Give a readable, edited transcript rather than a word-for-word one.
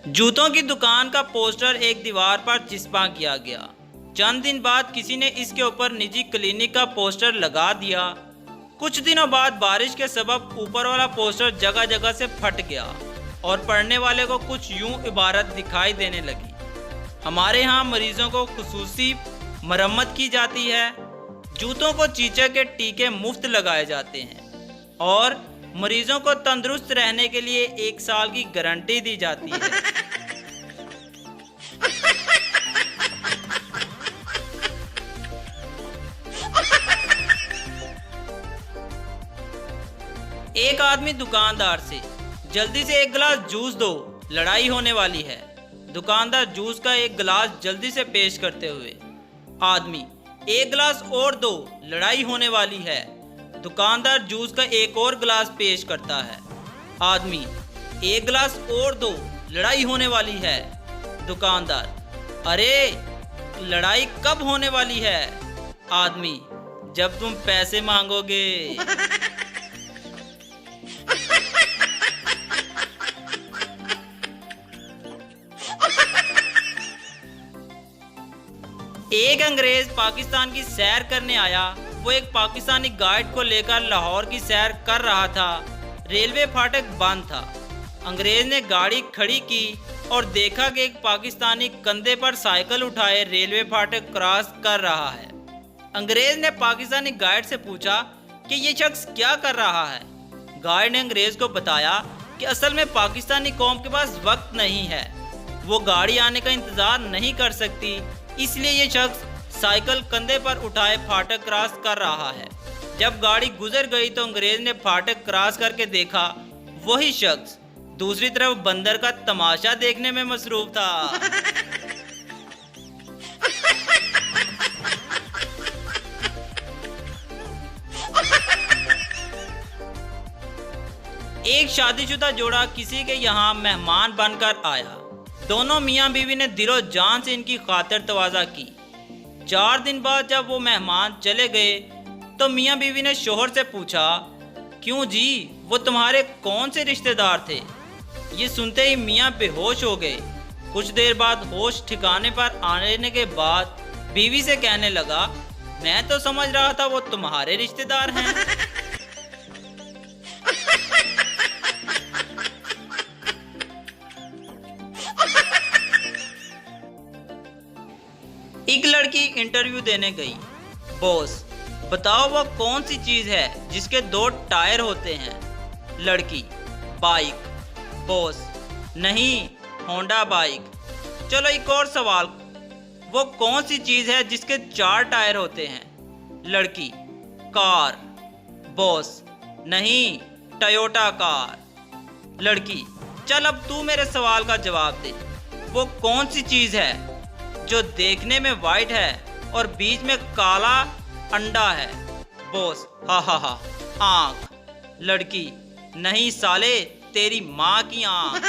जूतों की दुकान का पोस्टर एक दीवार पर चिपका किया गया। चंद दिन बाद किसी ने इसके ऊपर निजी क्लिनिक का पोस्टर लगा दिया। कुछ दिनों बाद बारिश के सबब ऊपर वाला पोस्टर जगह जगह से फट गया और पढ़ने वाले को कुछ यूं इबारत दिखाई देने लगी। हमारे यहाँ मरीजों को खुसूसी मरम्मत की जाती है, जूतों को चीचे के टीके मुफ्त लगाए जाते हैं और मरीजों को तंदुरुस्त रहने के लिए 1 साल की गारंटी दी जाती है। एक आदमी दुकानदार से, जल्दी से 1 गिलास जूस दो, लड़ाई होने वाली है। दुकानदार जूस का 1 गिलास जल्दी से पेश करते हुए, आदमी 1 गिलास और दो, लड़ाई होने वाली है। दुकानदार जूस का 1 और गिलास पेश करता है। आदमी 1 गिलास और दो, लड़ाई होने वाली है। दुकानदार, अरे लड़ाई कब होने वाली है? आदमी, जब तुम पैसे मांगोगे। एक अंग्रेज पाकिस्तान की सैर करने आया। वो एक पाकिस्तानी गाइड को लेकर लाहौर की सैर कर रहा था। रेलवे फाटक बंद था। अंग्रेज ने गाड़ी खड़ी की और देखा कि एक पाकिस्तानी कंधे पर साइकिल उठाए रेलवे फाटक क्रॉस कर रहा है। अंग्रेज ने पाकिस्तानी गाइड से पूछा कि ये शख्स क्या कर रहा है। गाइड ने अंग्रेज को बताया कि असल में पाकिस्तानी कौम के पास वक्त नहीं है, वो गाड़ी आने का इंतज़ार नहीं कर सकती, इसलिए ये शख्स साइकिल कंधे पर उठाए फाटक क्रॉस कर रहा है। जब गाड़ी गुजर गई तो अंग्रेज ने फाटक क्रॉस करके देखा, वही शख्स दूसरी तरफ बंदर का तमाशा देखने में मसरूफ था। एक शादीशुदा जोड़ा किसी के यहाँ मेहमान बनकर आया। दोनों मियाँ बीवी ने दिलो जान से इनकी खातिर तवाज़ा की। 4 दिन बाद जब वो मेहमान चले गए तो मियाँ बीवी ने शोहर से पूछा, क्यों जी, वो तुम्हारे कौन से रिश्तेदार थे? ये सुनते ही मियाँ बेहोश हो गए। कुछ देर बाद होश ठिकाने पर आने के बाद बीवी से कहने लगा, मैं तो समझ रहा था वो तुम्हारे रिश्तेदार हैं। एक लड़की इंटरव्यू देने गई। बॉस, बताओ वो कौन सी चीज़ है जिसके 2 टायर होते हैं? लड़की, बाइक। बॉस, नहीं, होंडा बाइक। चलो एक और सवाल, वो कौन सी चीज़ है जिसके 4 टायर होते हैं? लड़की, कार। बॉस, नहीं, टयोटा कार। लड़की, चल अब तू मेरे सवाल का जवाब दे। वो कौन सी चीज़ है जो देखने में वाइट है और बीच में काला अंडा है? बॉस, हा हा हा, आँख। लड़की, नहीं साले, तेरी माँ की आँख।